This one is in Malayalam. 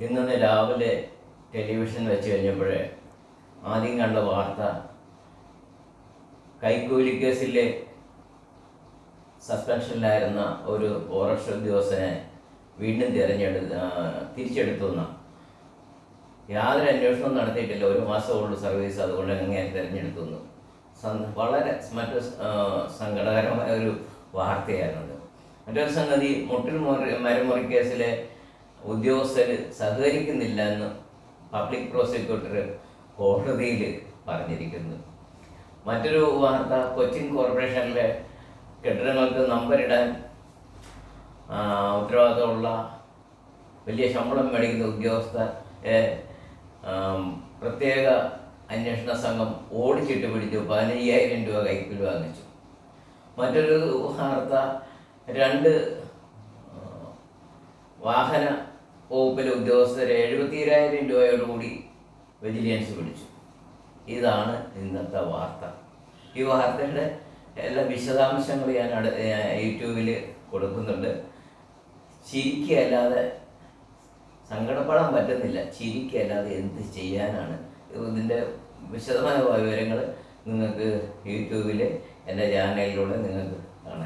ഇന്ന് രാവിലെ ടെലിവിഷൻ വെച്ച് കഴിഞ്ഞപ്പോൾ ആദ്യം കണ്ട വാർത്ത കൈക്കൂലി കേസിലെ സസ്പെൻഷനിലായിരുന്ന ഒരു ഫോറസ്റ്റ് ഉദ്യോഗസ്ഥനെ വീണ്ടും തിരിച്ചെടുത്തു എന്നാണ്. യാതൊരു അന്വേഷണവും നടത്തിയിട്ടില്ല, 1 മാസമുള്ള സർവീസ്, അതുകൊണ്ട് എങ്ങനെ തിരഞ്ഞെടുത്തു. വളരെ മറ്റു സങ്കടകരമായ ഒരു വാർത്തയായിരുന്നത്. മറ്റൊരു സംഗതി, മുട്ടിൽ മരമുറി കേസിലെ ഉദ്യോഗസ്ഥർ സഹകരിക്കുന്നില്ല എന്ന് പബ്ലിക് പ്രോസിക്യൂട്ടർ കോടതിയിൽ പറഞ്ഞിരിക്കുന്നു. മറ്റൊരു വാർത്ത, കൊച്ചിൻ കോർപ്പറേഷനിലെ കെട്ടിടങ്ങൾക്ക് നമ്പരിടാൻ ഉത്തരവാദിത്തമുള്ള വലിയ ശമ്പളം മേടിക്കുന്ന ഉദ്യോഗസ്ഥരെ പ്രത്യേക അന്വേഷണ സംഘം ഓടിച്ചിട്ട് പിടിച്ചു 15,000 രൂപ കൈക്കൂലി വാങ്ങിച്ചു. മറ്റൊരു വാർത്ത, 2 വാഹന വകുപ്പിലെ ഉദ്യോഗസ്ഥരെ 72,000 രൂപയോടുകൂടി വിജിലൻസ് പിടിച്ചു. ഇതാണ് ഇന്നത്തെ വാർത്ത. ഈ വാർത്തയുടെ എല്ലാ വിശദാംശങ്ങൾ ഞാൻ യൂട്യൂബിൽ കൊടുക്കുന്നുണ്ട്. ചിരിക്കല്ലാതെ സങ്കടപ്പെടാൻ പറ്റുന്നില്ല. ചിരിക്കല്ലാതെ എന്ത് ചെയ്യാനാണ്? ഇതിൻ്റെ വിശദമായ വിവരങ്ങൾ നിങ്ങൾക്ക് യൂട്യൂബിൽ എൻ്റെ ചാനലിലൂടെ നിങ്ങൾക്ക്